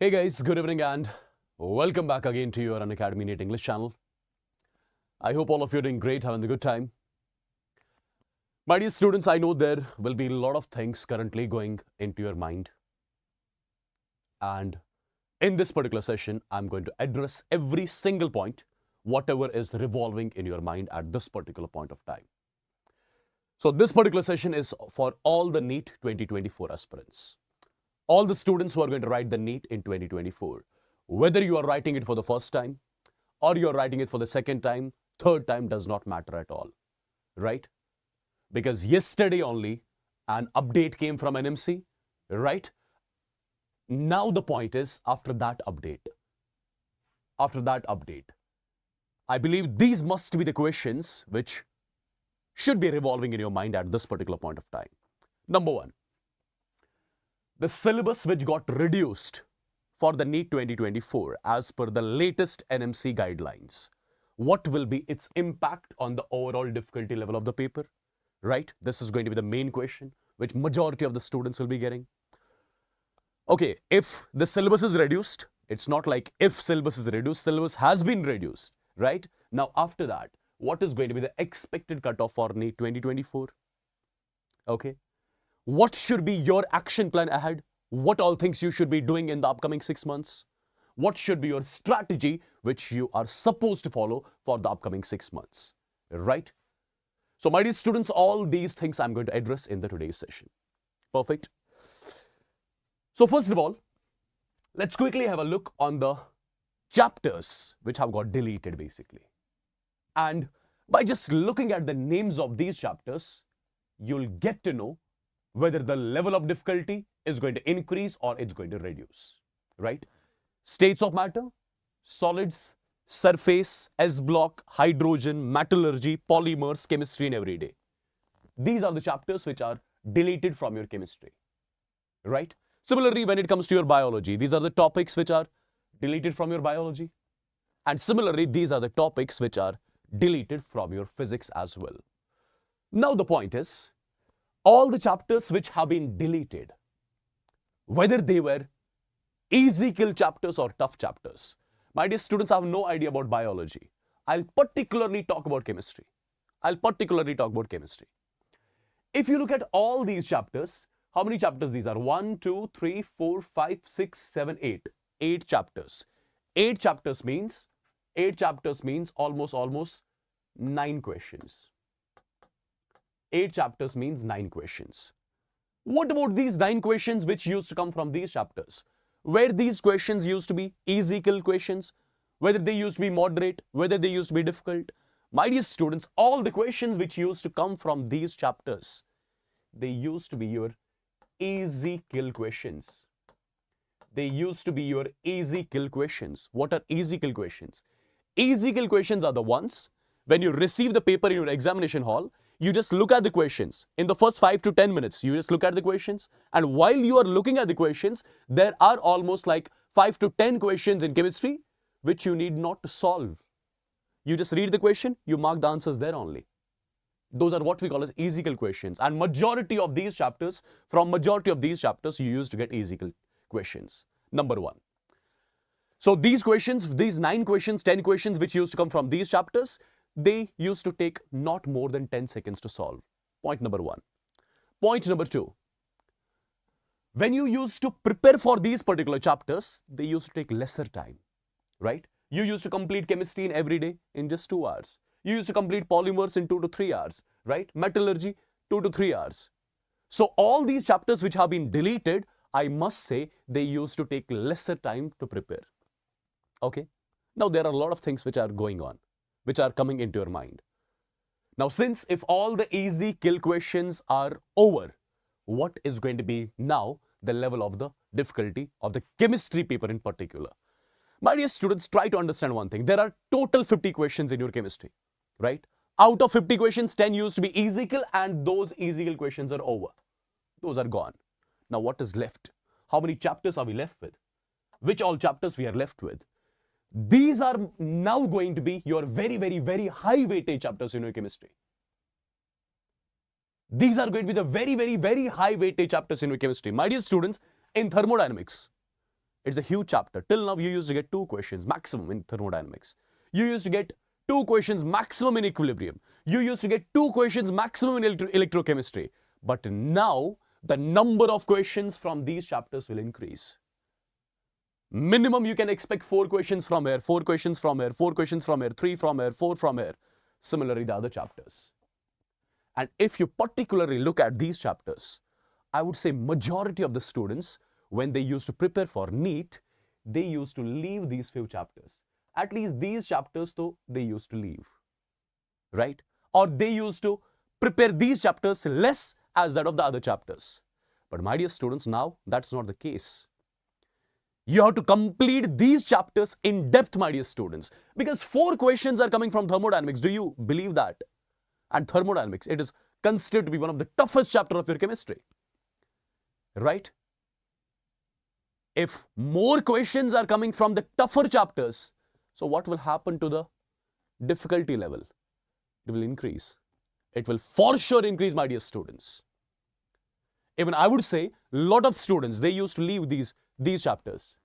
Hey guys, good evening and welcome back again to your Unacademy NEET English channel. I hope all of you are doing great, having a good time. My dear students, I know there will be a lot of things currently going into your mind. And in this particular session, I'm going to address every single point, whatever is revolving in your mind at this particular point of time. So this particular session is for all the NEET 2024 aspirants. All the students who are going to write the NEET in 2024, whether you are writing it for the first time or you're writing it for the second time, third time, does not matter at all, right? Because yesterday only an update came from NMC, right? Now the point is after that update, I believe these must be the questions which should be revolving in your mind at this particular point of time. Number one, the syllabus which got reduced for the NEET 2024 as per the latest NMC guidelines. What will be its impact on the overall difficulty level of the paper? Right? This is going to be the main question which majority of the students will be getting. Okay, if the syllabus is reduced, it's not like if syllabus is reduced, syllabus has been reduced, right? Now after that, what is going to be the expected cutoff for NEET 2024? Okay. What should be your action plan ahead? What all things you should be doing in the upcoming 6 months? What should be your strategy which you are supposed to follow for the upcoming 6 months? Right? So my dear students, all these things I'm going to address in the today's session. Perfect. So first of all, let's quickly have a look on the chapters which have got deleted basically. And by just looking at the names of these chapters, you'll get to know whether the level of difficulty is going to increase or it's going to reduce, right? States of matter, solids, surface, S-block, hydrogen, metallurgy, polymers, chemistry and everyday. These are the chapters which are deleted from your chemistry, right? Similarly, when it comes to your biology, these are the topics which are deleted from your biology. And similarly, these are the topics which are deleted from your physics as well. Now the point is, all the chapters which have been deleted, whether they were easy kill chapters or tough chapters. My dear students, I have no idea about biology. I'll particularly talk about chemistry. If you look at all these chapters, how many chapters these are? 1, 2, 3, 4, 5, 6, 7, 8. 8 chapters. 8 chapters means almost 9 questions. 8 chapters means 9 questions. What about these 9 questions which used to come from these chapters? Where these questions used to be easy kill questions, whether they used to be moderate, whether they used to be difficult. My dear students, all the questions which used to come from these chapters, they used to be your easy kill questions. What are easy kill questions? Easy kill questions are the ones when you receive the paper in your examination hall, you just look at the questions. In the first 5 to 10 minutes, you just look at the questions. And while you are looking at the questions, there are almost like 5 to 10 questions in chemistry which you need not to solve. You just read the question, you mark the answers there only. Those are what we call as easy kill questions. And from majority of these chapters, you used to get easy kill questions. Number 1. So these questions, these 9 questions, 10 questions which used to come from these chapters, they used to take not more than 10 seconds to solve. Point number 1. Point number 2. When you used to prepare for these particular chapters, they used to take lesser time, right? You used to complete chemistry in every day in just 2 hours. You used to complete polymers in 2 to 3 hours, right? Metallurgy, 2 to 3 hours. So all these chapters which have been deleted, I must say they used to take lesser time to prepare. Okay? Now there are a lot of things which are going on, which are coming into your mind. Now, since if all the easy kill questions are over, what is going to be now the level of the difficulty of the chemistry paper in particular? My dear students, try to understand one thing. There are total 50 questions in your chemistry, right? Out of 50 questions, 10 used to be easy kill and those easy kill questions are over. Those are gone. Now, what is left? How many chapters are we left with? Which all chapters we are left with? These are now going to be your very, very, very high weightage chapters in your chemistry. These are going to be the very, very, very high weightage chapters in your chemistry. My dear students, in thermodynamics, It's a huge chapter. Till now, you used to get 2 questions maximum in thermodynamics. You used to get 2 questions maximum in equilibrium. You used to get 2 questions maximum in electrochemistry. But now, the number of questions from these chapters will increase. Minimum, you can expect 4 questions from here, 4 questions from here, 4 questions from here, 3 from here, 4 from here. Similarly, the other chapters. And if you particularly look at these chapters, I would say majority of the students, when they used to prepare for NEET, they used to leave these few chapters. At least these chapters, though, they used to leave. Right? Or they used to prepare these chapters less as that of the other chapters. But my dear students, now that's not the case. You have to complete these chapters in depth, my dear students, because 4 questions are coming from thermodynamics. Do you believe that? And thermodynamics, it is considered to be one of the toughest chapters of your chemistry. Right? If more questions are coming from the tougher chapters, so what will happen to the difficulty level? It will increase. It will for sure increase, my dear students. Even I would say, a lot of students, they used to leave these chapters.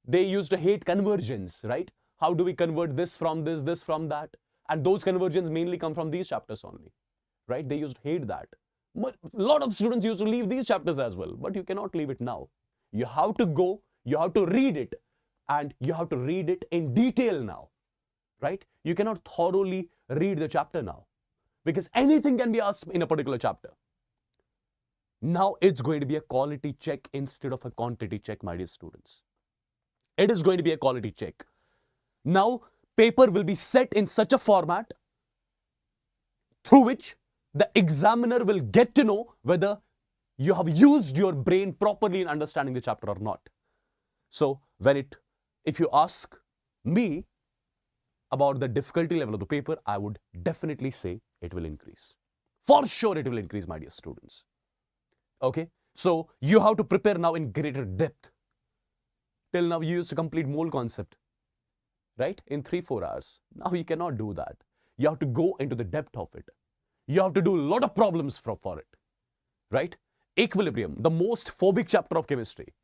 They used to hate conversions, right? How do we convert this from this from that? And those conversions mainly come from these chapters only, right? They used to hate that. But a lot of students used to leave these chapters as well, but you cannot leave it now. You have to go, you have to read it, and you have to read it in detail now, right? You cannot thoroughly read the chapter now, because anything can be asked in a particular chapter. Now it's going to be a quality check instead of a quantity check, my dear students. It is going to be a quality check. Now, paper will be set in such a format through which the examiner will get to know whether you have used your brain properly in understanding the chapter or not. So, if you ask me about the difficulty level of the paper, I would definitely say it will increase. For sure, it will increase, my dear students. Okay, so you have to prepare now in greater depth. Till now, you used to complete mole concept, right, in 3-4 hours. Now you cannot do that. You have to go into the depth of it. You have to do a lot of problems for it, right? Equilibrium, the most phobic chapter of chemistry.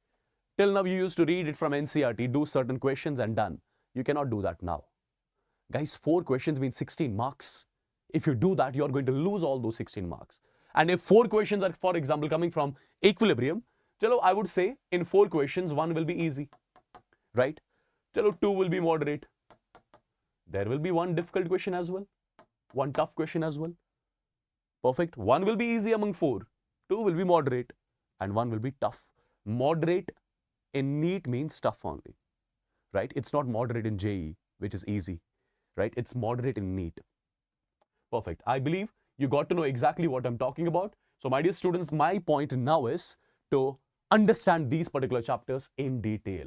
Till now, you used to read it from NCERT, do certain questions and done. You cannot do that now. Guys, 4 questions means 16 marks. If you do that, you are going to lose all those 16 marks. And if 4 questions are, for example, coming from equilibrium, chalo, I would say in 4 questions, 1 will be easy, right? Chalo, 2 will be moderate. There will be 1 difficult question as well, 1 tough question as well. Perfect. 1 will be easy among 4, 2 will be moderate, and 1 will be tough. Moderate in NEET means tough only, right? It's not moderate in JEE, which is easy, right? It's moderate in NEET. Perfect. I believe you got to know exactly what I'm talking about. So, my dear students, my point now is to understand these particular chapters in detail.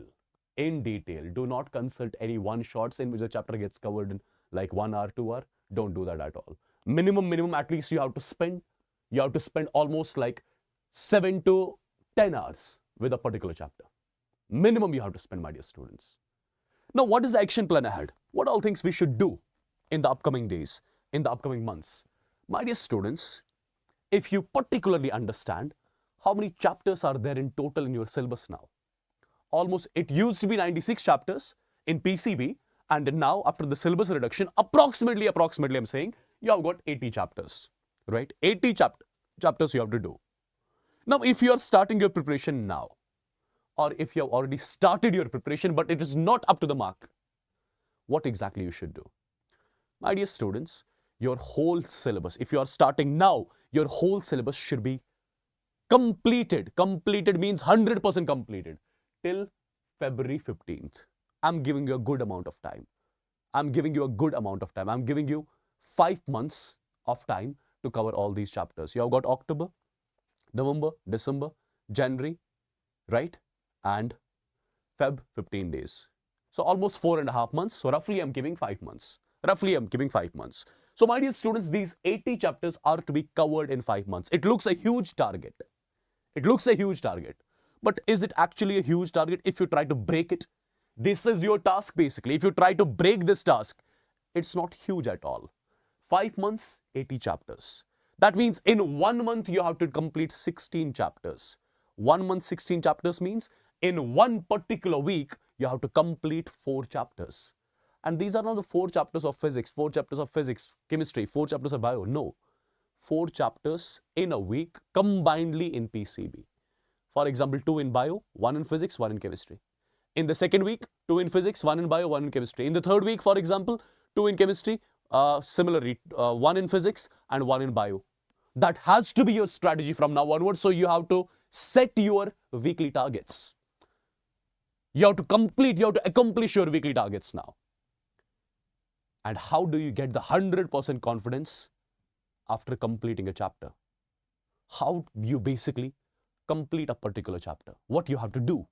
In detail. Do not consult any one-shots in which the chapter gets covered in like 1 hour, 2 hour. Don't do that at all. Minimum, at least you have to spend almost like 7 to 10 hours with a particular chapter. Minimum you have to spend, my dear students. Now, what is the action plan ahead? What all things we should do in the upcoming days, in the upcoming months? My dear students, if you particularly understand how many chapters are there in total in your syllabus now. Almost, it used to be 96 chapters in PCB, and now after the syllabus reduction, approximately I'm saying, you have got 80 chapters, right? 80 chapters you have to do. Now, if you are starting your preparation now, or if you have already started your preparation, but it is not up to the mark, what exactly you should do? My dear students, your whole syllabus, if you are starting now, your whole syllabus should be completed. Completed means 100% completed till February 15th. I'm giving you a good amount of time. I'm giving you 5 months of time to cover all these chapters. You have got October, November, December, January, right? And Feb, 15 days. So almost 4.5 months. So roughly I'm giving 5 months. So my dear students, these 80 chapters are to be covered in 5 months. It looks a huge target. But is it actually a huge target if you try to break it? This is your task basically. If you try to break this task, it's not huge at all. 5 months, 80 chapters. That means in 1 month, you have to complete 16 chapters. 1 month, 16 chapters means in one particular week, you have to complete 4 chapters. And these are not the 4 chapters of physics, 4 chapters of physics, chemistry, 4 chapters of bio. No. 4 chapters in a week combinedly in PCB. For example, 2 in bio, 1 in physics, 1 in chemistry. In the second week, 2 in physics, 1 in bio, 1 in chemistry. In the third week, for example, 2 in chemistry, similarly, 1 in physics and 1 in bio. That has to be your strategy from now onwards. So you have to set your weekly targets. You have to accomplish your weekly targets now. And how do you get the 100% confidence after completing a chapter? How you basically complete a particular chapter? What you have to do?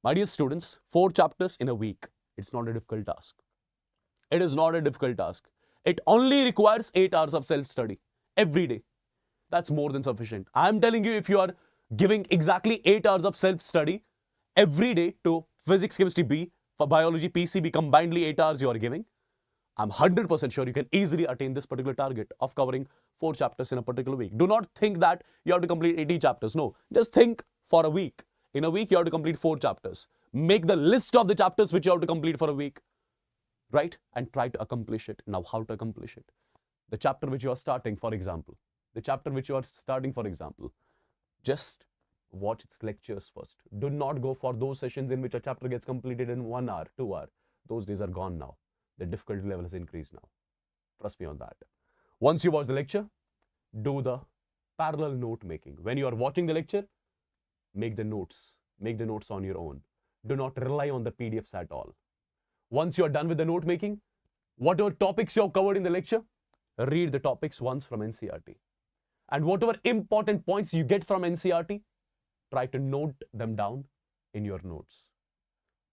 My dear students, 4 chapters in a week. It's not a difficult task. It is not a difficult task. It only requires 8 hours of self-study every day. That's more than sufficient. I'm telling you, if you are giving exactly 8 hours of self-study every day to physics, chemistry, B, for biology, PCB, combinedly 8 hours you are giving, I'm 100% sure you can easily attain this particular target of covering 4 chapters in a particular week. Do not think that you have to complete 80 chapters. No, just think for a week. In a week, you have to complete 4 chapters. Make the list of the chapters which you have to complete for a week, right? And try to accomplish it. Now, how to accomplish it? The chapter which you are starting, for example, just watch its lectures first. Do not go for those sessions in which a chapter gets completed in 1 hour, 2 hours. Those days are gone now. The difficulty level has increased now. Trust me on that. Once you watch the lecture, do the parallel note making. When you are watching the lecture, make the notes. Make the notes on your own. Do not rely on the PDFs at all. Once you are done with the note making, whatever topics you have covered in the lecture, read the topics once from NCERT. And whatever important points you get from NCERT, try to note them down in your notes.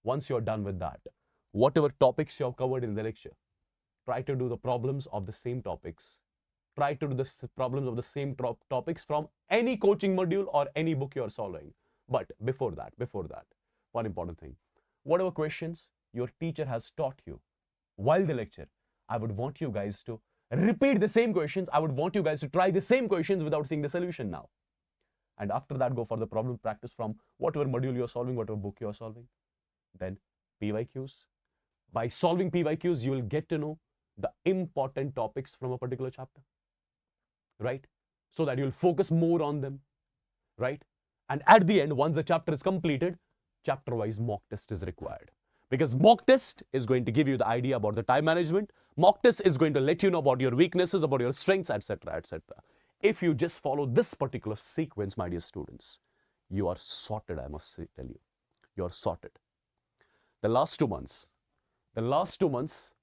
Once you're done with that, whatever topics you have covered in the lecture, try to do the problems of the same topics. Try to do the problems of the same topics from any coaching module or any book you are solving. But before that, one important thing. Whatever questions your teacher has taught you while the lecture, I would want you guys to repeat the same questions. I would want you guys to try the same questions without seeing the solution now. And after that, go for the problem practice from whatever module you are solving, whatever book you are solving. Then PYQs. By solving PYQs, you will get to know the important topics from a particular chapter, right? So that you'll focus more on them, right? And at the end, once the chapter is completed, chapter-wise mock test is required. Because mock test is going to give you the idea about the time management. Mock test is going to let you know about your weaknesses, about your strengths, etc., etc. If you just follow this particular sequence, my dear students, you are sorted, I must tell you. You are sorted. The last 2 months,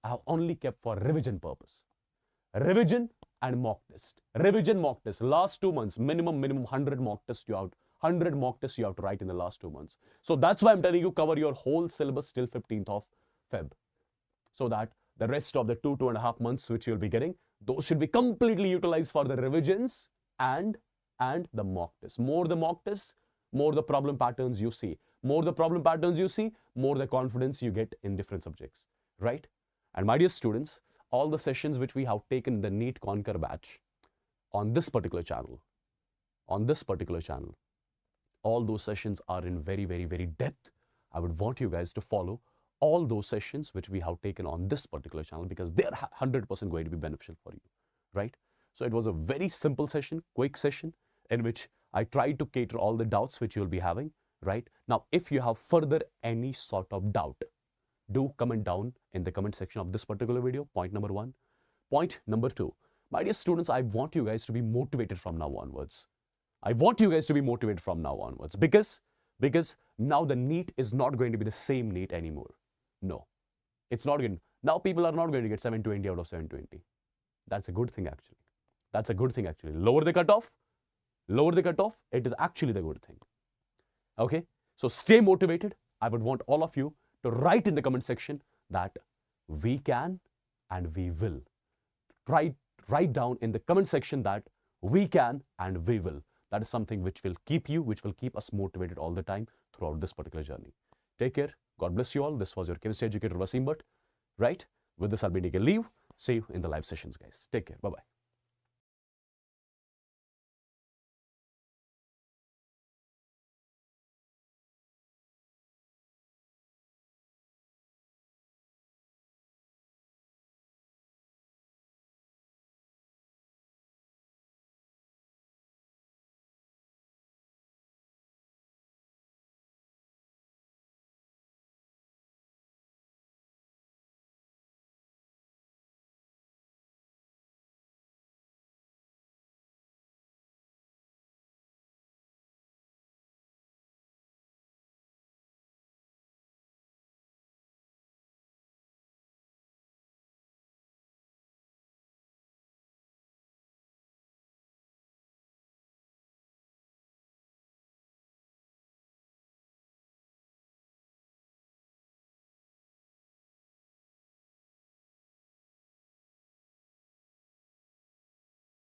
I have only kept for revision purpose. Revision and mock test. Revision, mock test. Last 2 months, minimum 100 mock tests you have. 100 mock tests you have to write in the last 2 months. So that's why I'm telling you, cover your whole syllabus till 15th of Feb. So that the rest of the 2.5 months which you'll be getting, those should be completely utilized for the revisions and the mock tests. More the mock tests, more the problem patterns you see. More the problem patterns you see, more the confidence you get in different subjects, right? And my dear students, all the sessions which we have taken in the NEET Conquer batch on this particular channel, all those sessions are in very, very, very depth. I would want you guys to follow all those sessions which we have taken on this particular channel because they are 100% going to be beneficial for you, right? So it was a very simple session, quick session in which I tried to cater all the doubts which you'll be having, right? Now, if you have further any sort of doubt, do comment down in the comment section of this particular video, point number 1. Point number 2, my dear students, I want you guys to be motivated from now onwards. Because now the NEET is not going to be the same NEET anymore. No, it's not going. Now people are not going to get 720 out of 720. That's a good thing actually. Lower the cutoff. It is actually the good thing. Okay, so stay motivated. I would want all of you to write in the comment section that we can and we will. Write down in the comment section that we can and we will. That is something which will keep us motivated all the time throughout this particular journey. Take care. God bless you all. This was your chemistry educator, Wassim Bhat. Right? With this, I'll be taking leave. See you in the live sessions, guys. Take care. Bye-bye.